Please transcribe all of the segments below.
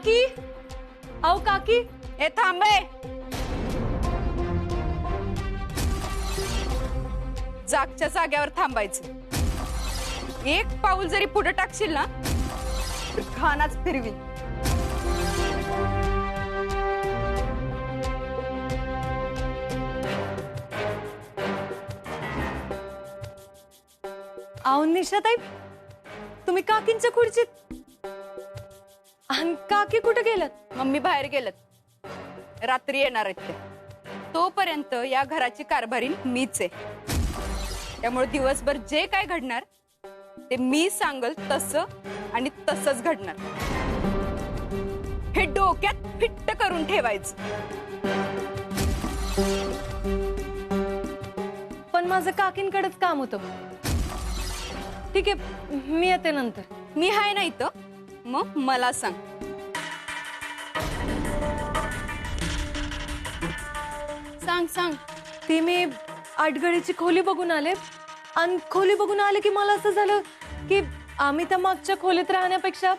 काकी, अहो काकी, ए थांबे, जागच्या जाग्यावर थांबायचं। एक पाऊल जरी पुढे टाकशील ना तर खानाच फिरवीन। अहो निशाताई, तुम्ही काकींच्या खुर्चीत आणि काकी कुठे गेलात? मम्मी बाहेर गेलत, रात्री येणार आहेत ते। तोपर्यंत या घराची कारभारीण मीच आहे, त्यामुळे दिवसभर जे काय घडणार ते मी सांगल तसं आणि तसंच घडणार। हे डोक्यात फिट्ट करून ठेवायचं। पण माझं काकींकडेच काम होतं। ठीक आहे, मी येते नंतर। मी हाय ना इथं, मग मला सांग। सांग सांग। ती मी आठगडीची खोली बघून आले आणि खोली बघून आले की मला असं झालं की आम्ही त्या मागच्या खोलीत राहण्यापेक्षा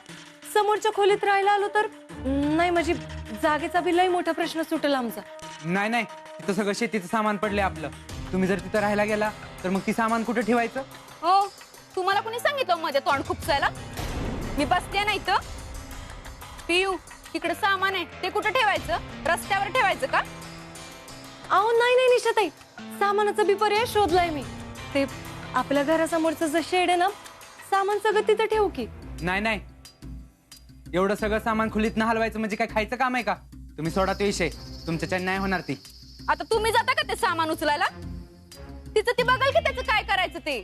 समोरच्या खोलीत राहायला आलो तर नाही, म्हणजे जागेचा बी लई मोठा प्रश्न सुटेल आमचा। नाही नाही, तिथं सगळं शेतीचं सामान पडले आपलं। तुम्ही जर तिथं राहायला गेला तर मग ती सामान कुठे ठेवायचं? हो, तुम्हाला कोणी सांगितलं मध्ये तोंड खुपसायला? मी बसते ना इथं। पियू, तिकडे सामान आहे ते कुठे ठेवायचं? रस्त्यावर ठेवायचं का? अहो नाही नाही निशाताई, सामानाचा बी पर्याय शोधलाय मी। ते आपल्या घरासमोरचं जे शेड आहे ना, सामान सगळं तिथं ठेवू की? नाही नाही, एवढं सगळं सामान खोलीत न हलवायचं म्हणजे काय खायचं काम आहे का? तुम्ही सोडा तो विषय, तुमच्याच्याने नाही होणार ती। आता तुम्ही जाता का ते सामान उचलायला? तिचं ती बघाल की त्याचं काय करायचं ते।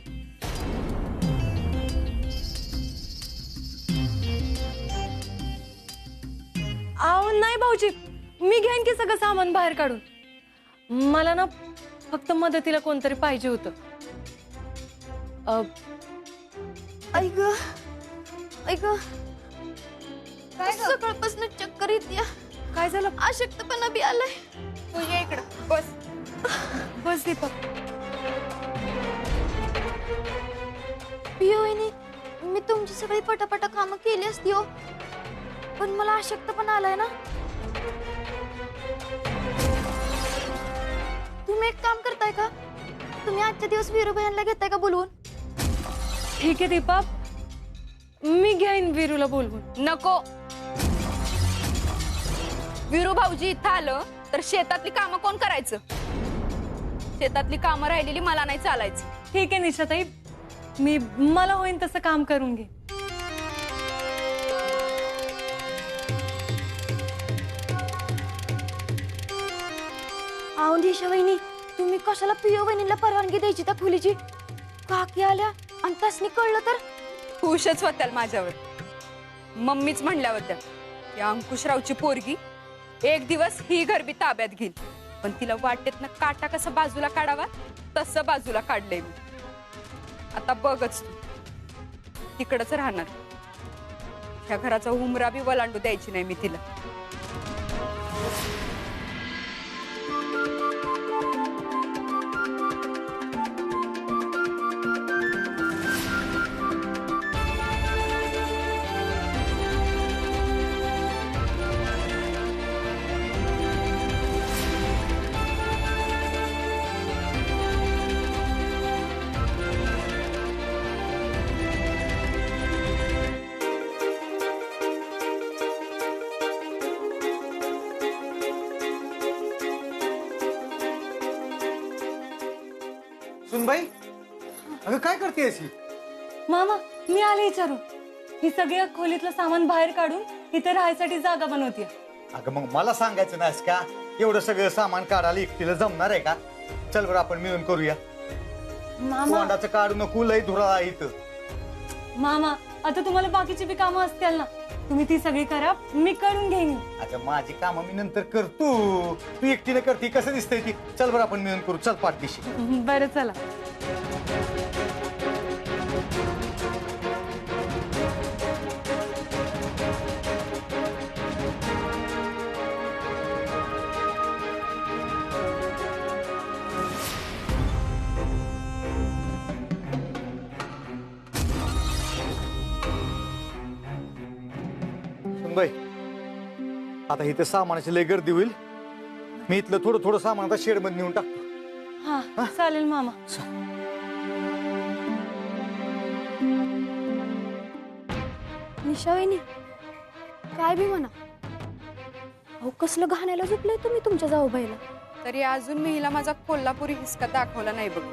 अहो नाही भाऊजी, मी घेईन की सगळं सामान बाहेर काढून। मला ना फक्त मदतीला कोणतरी पाहिजे होतं। ऐक ऐक, सकाळपासून चक्कर येते। काय झालं? अशक्तपणा बी आलाय। तू ये इकडं बस। बस दीपक। पियोनी, मी तुमची सगळी पटापटा कामं केली असती हो, पण मला अशक्तपणा आलाय ना। तुम्ही एक काम करताय का? तुम्ही आजच्या दिवस वीरूबाईंना घेताय का बोलवून? ठीक आहे दीपक, मी घेईन वीरूला बोलवून। नको, वीरू भाऊजी इथं आलं तर शेतातली कामं कोण करायचं? शेतातली कामं राहिलेली मला नाही चालायचं। ठीक आहे निशाताई, मला होईन तसं काम करून घे। अहो दिशा वहिनी, तुम्ही कशाला पियो वहिनीला परवानगी द्यायची त्या खोलीची? काकी आल्या आणि त्यासनी कळलं तर? खुशच होत्याल माझ्यावर। मम्मीच म्हणल्या होत्या की अंकुशरावची पोरगी एक दिवस ही घर बी ताब्यात घेईल, पण तिला वाटेत ना काटा कसा बाजूला काढावा तसं बाजूला काढलंय मी। आता बघच तू, तिकडच राहणार। ह्या घराचा उमरा बी वलांडू द्यायची नाही मी तिला। सुनबाई, अगं काय करते अशी? मामा, मी आले विचारून। ही सगळ्या खोलीतलं सामान बाहेर काढून इथे राहायसाठी जागा बनवते। अगं मग मला सांगायचं नाहीस का? एवढं सगळं सामान काढायला एकटीला जमणार आहे का? चल बरं आपण मिळून करूया। मामा तोंडाचं काढू नको, लय धुरा इथं। मामा, आता तुम्हाला बाकीची बी कामं असतील ना, तुम्ही ती सगळी करा, मी करून घेईन। अगं माझी कामं मी नंतर करतो, तू एकटीला करते कसं दिसतंय ती? चल बरं आपण मिळून करू, चल पाठदिशी। बरं चला। सुनबाई, आता इथं सामानाची लय गर्दी होईल. मी इथलं थोडं थोडं सामान आता शेड मध्ये नेऊन टाकतो. हा चालेल मामा. निशा वहिनी काय बी म्हणा, अहो कसलं घाण्याला झोपलंय तुम्ही तुमच्या जाऊबाईला. तरी अजून मी हिला माझा कोल्हापुरी हिसका दाखवला नाही बघ.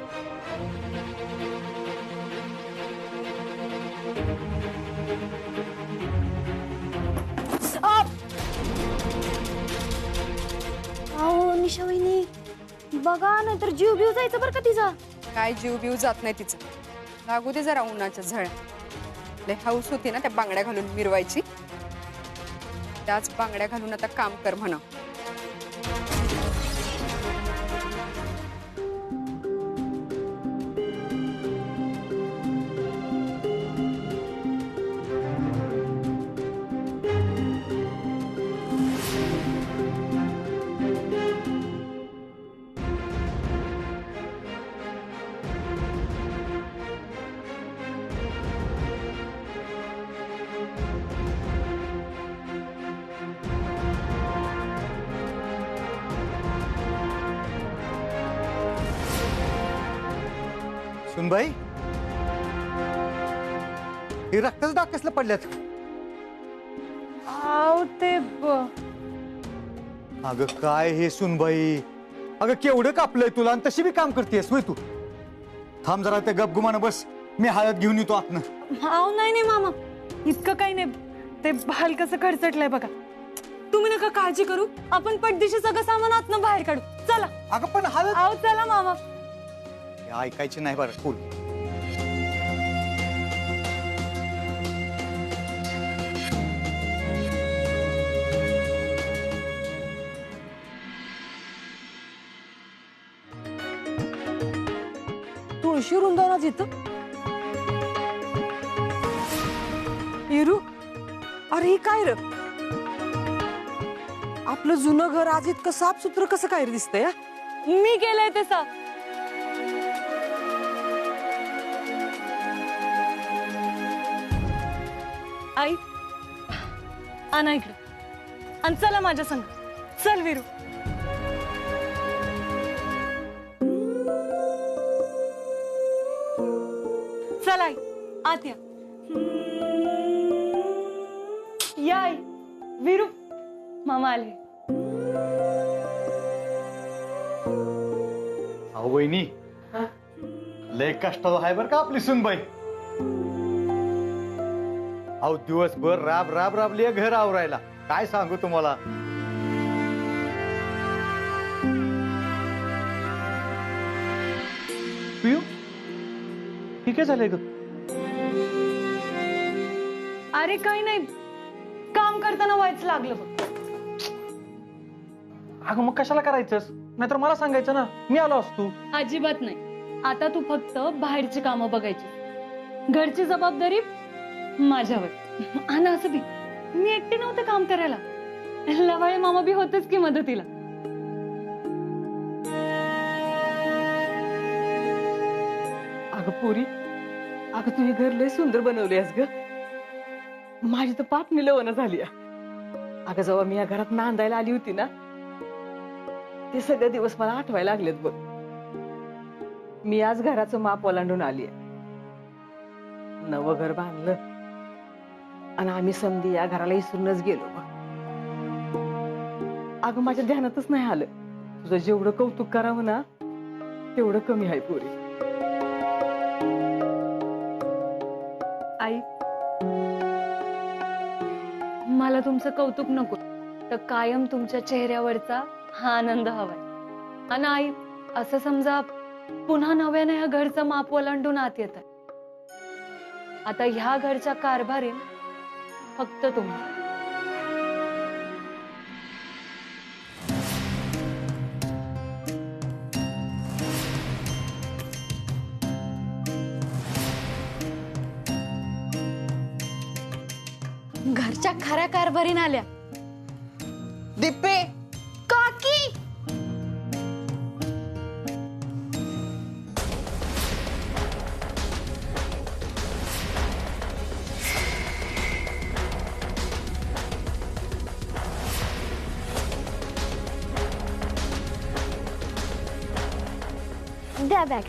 अहो निशा वहिनी बघा, नाहीतर जीव बीव जायचं बरं का तिचा. काय जीव बीव जात नाही तिचं. लागू दे जरा उन्हाच्या झळ्या. लय हाऊस होती ना त्या बांगड्या घालून मिरवायची. त्याच बांगड्या घालून आता काम कर म्हणा. सुनबाई, हे रक्ताच डाग कसलं पडल्यात? आव ते अगं काय हे सुनबाई, अगं केवढं कापलंय तुला आणि तशी बी काम करतेस होय तू. थांब जरा ते गपगुमानं बस, मी हळद घेऊन येतो आतनं. आव नाही नाही मामा, इतकं काही नाही. ते हलकसं खरचटलंय बघा. तुम्ही नका काळजी करू, आपण पटदिशी सगळं सामान आतनं बाहेर काढू. चला. अगं पण हळद आव चला मामा. हे ऐकायची नाही बरं. फुल तुळशी वृंदावनात इथं इरू, अरे ही काय र? आपलं जुनं घर आज इतकं साफसुथरं कसं काय रे दिसतंय? मी केलंय ते साफ. आई आणा इकडे आणि चला माझ्या संग. चल विरू. चल आई आत या. या आई. विरू मामा आले. अहो वहिनी, लय कष्टाळू आहे बरं का आपली सुनबाई. अहो दिवसभर राब राब राबली घर आवरायला, काय सांगू तुम्हाला. पियू, हे काय झालंय ग? अरे काही नाही, काम करताना व्हायच लागलं बघ. अगं मग कशाला करायचंस? नाहीतर मला सांगायचं ना, मी आलो असतो. अजिबात नाही. आता तू फक्त बाहेरची कामं बघायची, घरची जबाबदारी माझ्यावर. आणि असं बी मी एकटी नव्हते काम करायला, लवाळे मामा बी होतेच की मदतीला. अगं पोरी, अगं तुझी घर लय सुंदर बनवली आहेस ग. माझी तर पाप निलवणं झाली. अगं जेव्हा मी या घरात नांदायला आली होती ना, ते सगळे दिवस मला आठवायला लागलेत बघ. मी आज घराचं माप ओलांडून आली. नवं घर बांधलं आणि आम्ही समधी या घराला विसरूनच गेलो बघ. अगं माझ्या ध्यानातच नाही आलं, तुझं जेवढं कौतुक करावं ना तेवढं कमी आहे पोरी. आई मला तुमचं कौतुक नको, तर कायम तुमच्या चेहऱ्यावरचा हा आनंद हवाय. आणि आई असं समजा पुन्हा नव्याने ह्या घरचं माप ओलांडून आत येत. आता ह्या घरच्या कारभारीन फक्त तुम्ही. घरच्या खऱ्या कारभारीन आल्या. दिप्पे, काकी द्या बॅग.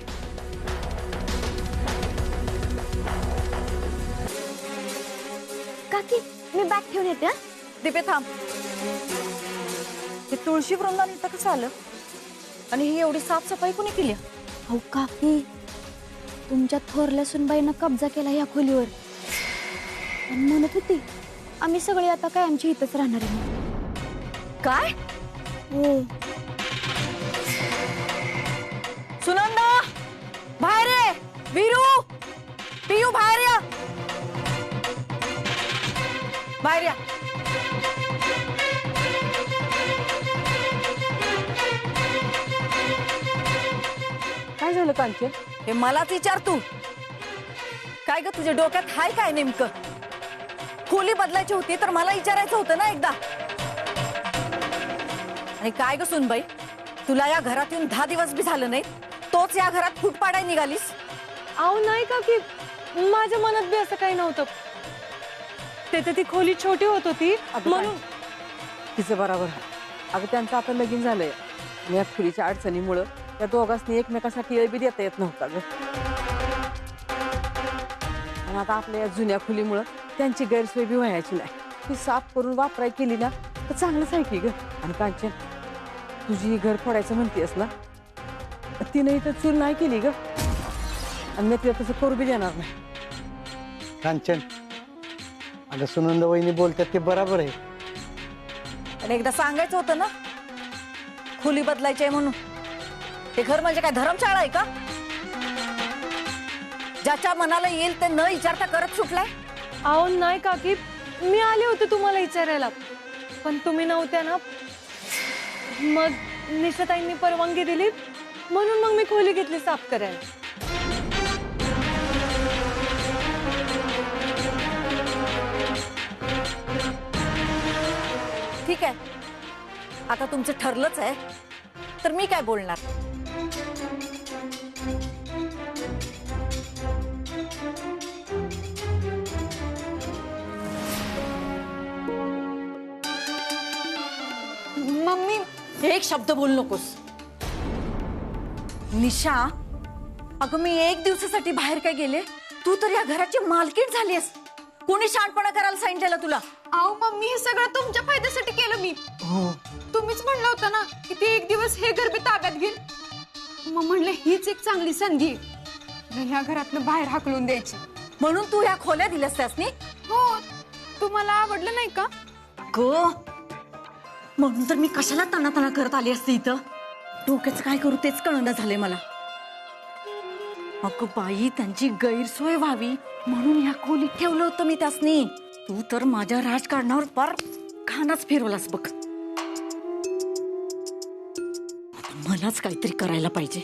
काकी मी बॅग ठेवून येते. दिपे थांब. हे तुळशी वृंदावन इथं कसं आलं आणि ही एवढी साफसफाई कोणी केली? अहो काकी, तुमच्या थोरल्या सुनबाईनं कब्जा केला या खोलीवर आणि म्हणत होती आम्ही सगळे आता काय आमची इथंच राहणार आहे म्हणून. काय? हो. सुनंदा बाहेर ये. वीरू पियू बाहेर या. बाहेर या. काय झालं कांचन? हे मलाच विचार तू. काय ग तुझ्या डोक्यात हाय काय नेमकं? खोली बदलायची होती तर मला विचारायचं होतं ना एकदा. आणि काय ग सुनबाई, तुला या घरात येऊन 10 दिवस बी झालं नाही, तोच या घरात फूट पाडाय निघालीस. अहो नाही काकी, माझ्या मनात बी असं काही नव्हतं. त्याचं ती खोली छोटी होत होती म्हणून. तिचं बरोबर. अगं त्यांचं आता लगीन झालंय आणि या खोलीच्या अडचणीमुळं त्या दोघांनी एकमेकासाठी येळ बी देता येत नव्हता ग. आणि आता आपल्या या जुन्या खोलीमुळं त्यांची गैरसोय बी व्हायची नाही. ती साफ करून वापराय केली ना तर चांगलंच आहे की ग. आणि कांचन, तुझी घर फोडायचं म्हणतेस ना, तिने इथं चूल नाही केली ग. आणि मी तिला तसं करू बी देणार नाही. कांचन, अगं सुनंदा वहिनी बोलतात ते बरोबर आहे. आणि एकदा सांगायचं होतं ना खोली बदलायची आहे म्हणून. हे घर म्हणजे काय धर्मशाळा आहे का? ज्याच्या मनाला येईल ते न विचारता करत सुटलाय. अहो नाही काकी, मी आले होते तुम्हाला विचारायला, पण तुम्ही नव्हत्या ना. मग निशाताईंनी परवानगी दिली म्हणून मग मी खोली घेतली साफ करायला. ठीक आहे, आता तुमचं ठरलंच आहे तर मी काय बोलणार. मम्मी एक शब्द बोल नकोस. निशा, अगं मी एक दिवसासाठी बाहेर काय गेले, तू तर या घराची मालकीण झालीस. कोणी शहाणपणा करायला सांगितलेलं तुला? अहो मम्मी, हे सगळं तुमच्या फायद्यासाठी केलं मी. तुम्हीच म्हणलं होतं ना की ती एक दिवस हे घर बी ताब्यात घेईल. मग म्हणलं हीच एक चांगली संधी आहे ह्या घरातनं बाहेर हाकलून द्यायची. म्हणून तू या खोल्या दिल्यास त्यासनी? हो, तुम्हाला आवडलं नाही का? गो, म्हणून तर मी कशाला ताना करत आली असते इथं. डोक्याचं काय करू तेच कळना झाले मला. अगं बाई, त्यांची गैरसोय व्हावी म्हणून या खोलीत ठेवलं होतं मी त्यासनी. तू तर माझ्या राजकारणावर फार खानाच फिरवलास बघ. मलाच काहीतरी करायला पाहिजे.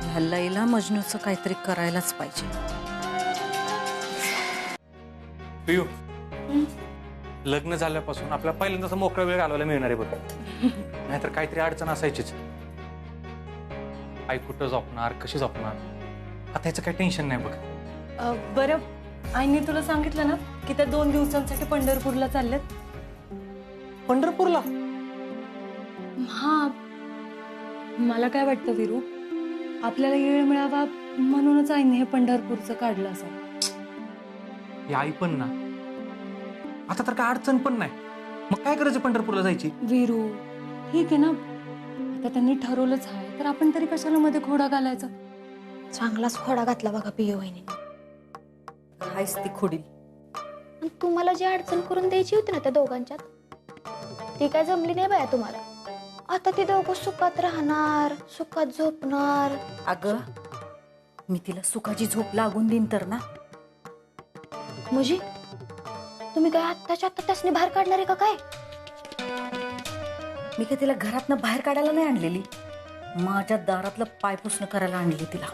ह्या लैला मजनूचं काहीतरी करायलाच पाहिजे. पियू, लग्न झाल्यापासून आपल्याला पहिल्यांदा मोकळा वेळ घालवायला मिळणार आहे बघ. नाहीतर काहीतरी अडचण असायचीच. आई कुठं झोपणार, कशी झोपणार, आता याचं काही टेन्शन नाही बघ. बरं, आईने तुला सांगितलं ना की त्या 2 दिवसांसाठी पंढरपूरला चालल्यात. पंढरपूरला? हा, मला काय वाटतं वीरू, आपल्याला वेळ मिळावा म्हणूनच आईने हे पंढरपूरचं काढलं असं. ही आई पण ना, आता तर काय अडचण पण नाही, मग काय करायचं पंढरपूरला जायची? वीरू ठीक आहे ना, आता त्यांनी ठरवलंच आहे तर आपण तरी कशाला मध्ये खोडा घालायचा. चांगलाच खोडा घातला बघा पियो वहिनी. हायच ती खोडी. आणि तुम्हाला जी अडचण करून द्यायची होती ना त्या दोघांच्यात, ती काय जमली नाही बाया तुम्हाला. आता ते दोघं सुखात राहणार, सुखात झोपणार. अगं, मी तिला सुखाची झोप लागून देईन तर ना. म्हणजे तुम्ही काय आत्ताच्या आत्ता त्यासनी बाहेर काढणार आहे का काय? मी काय तिला घरातनं बाहेर काढायला नाही आणलेली, माझ्या दारातलं पाय पुसणं करायला आणली तिला.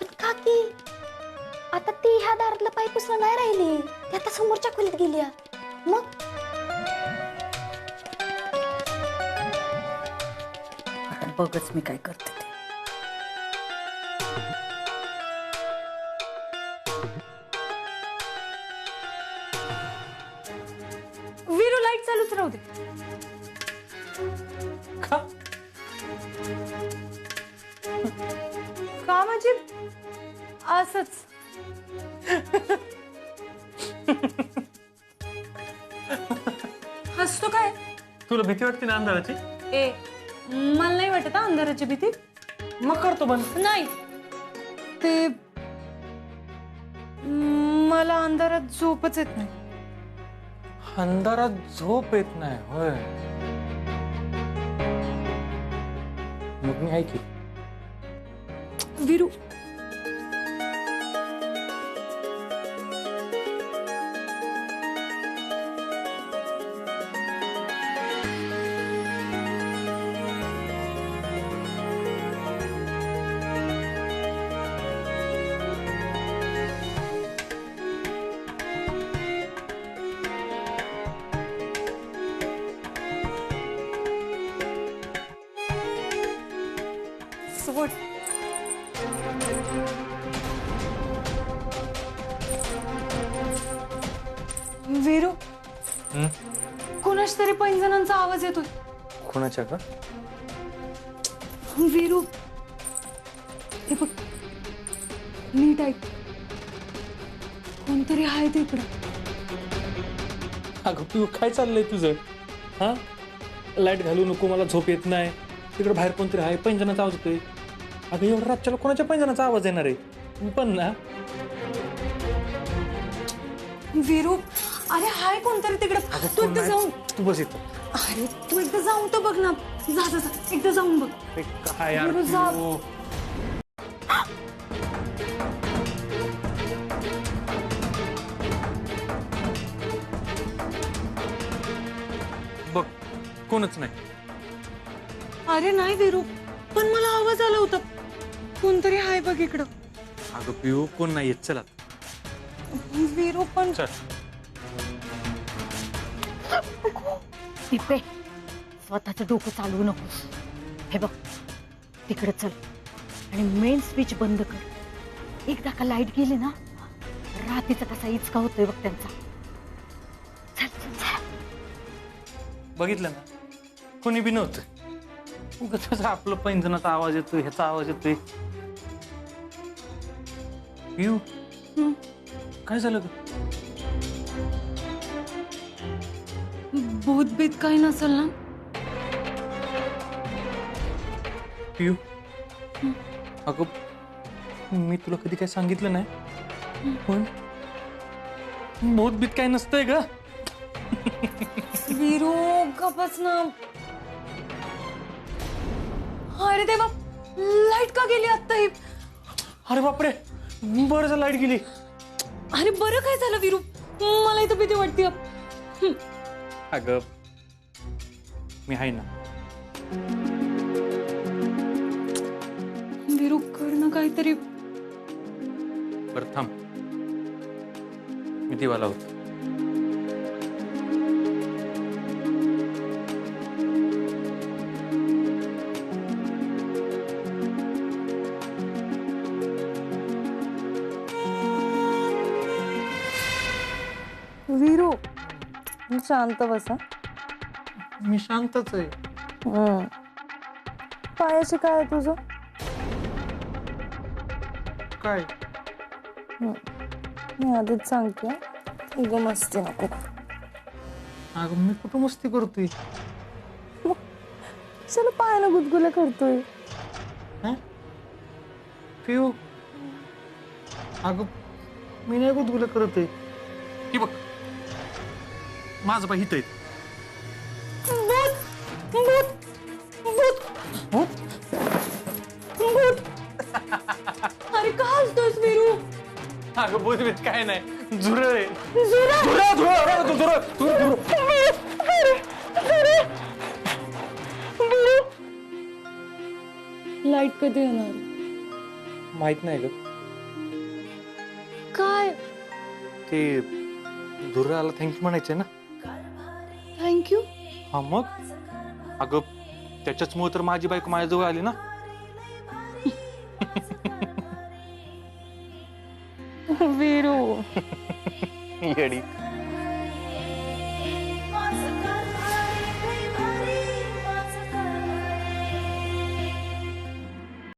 पण काकी, आता ती ह्या दारातलं पाय पुसणं नाही राहिली, ती आता समोरच्या खोलीत गेली. मग आता बघच मी काय करते ते. लाईट चालूच राहू दे. का? का म्हणजे असंच. हसतो काय? तुला भीती वाटते ना अंधाराची? ए मला नाही वाटत हा अंधाराची भीती. मग करतो बंद. नाही ते मला अंधारात झोपच येत नाही. अंधारात झोप येत नाही होय. मग मी ऐकी. विरू सोड. वीरू कोणाच तरी पैंजणांचा आवाज येतोय. कोणाच्या का? वीरू हे बघ नीट ऐक. कोणतरी आहे तिकडं. अगं तू काय चाललंय तुझं? हा, लाईट घालू नको, मला झोप येत नाही. तिकडे बाहेर कोणतरी आहे, पैंजणाचा आवाज येतोय. अगं एवढं रातच्याला कोणाच्या पैंजणाचा आवाज येणार आहे? तू पण ना. वीरू अरे हाय कोणतरी तिकडं. तू एकदा जाऊन. तू बस इथं. अरे तू एकदा जाऊन तर बघ ना. जा जा जा एकदा जाऊन बघ. अरे काय यार वीरू, जा. तू? बघ कोणच नाही. अरे नाही वीरू पण मला आवाज आला होता. कोणतरी हाय बघ इकडं. अगं पिऊ कोण नाही येत. चला वीरू पण चल. पिपे स्वतःचं डोकं चालवू नकोस. हे बघ तिकडे चल आणि मेन स्विच बंद कर. एकदा का लाईट गेली ना रात्रीचा कसा इचका होतोय बघ त्यांचा. चल चल चल. बघितलं ना कोणी बी नव्हतं. उगाच आपलं पैंजणाचा आवाज येतोय, ह्याचा आवाज येतोय. पिऊ काय झालं ग? भूतबीत काही नसेल ना. पिऊ अगं मी तुला कधी काय सांगितलं नाही पण भूतबीत काय नसतंय ग. वीरू गपच ना. अरे देवा लाईट का गेली आता ही. अरे बापरे बरं झालं लाईट गेली. अरे बरं काय झालं वीरू. मला इथं भीती वाटते. अगं मी आहे ना. वीरू कर ना काहीतरी. बरं थांब मी दिवा लावतो. वीरू शांत बसा. मी शांतच आहे. पायाशी काय आहे तुझं? काय? मी आधीच सांगते उगा मस्ती नको. अगं मी कुठं मस्ती करतोय? चल पायानं गुदगुल्या करतोय. पिऊ अगं मी नाही गुदगुल्या करत आहे. ही बघ माझं पाय हित आहे. अरे का हसतोयस वीरू? अगं भूतबीत काय नाही, झुरळ आहे. झुरळ. लाईट कधी येणार? माहित नाही ग. काय ते झुरळाला थँक्यू म्हणायचे ना. थँक्यू? हा मग अगं त्याच्याच मुळे तर माझी बायको माझ्याजवळ आली ना. वीरू येडी.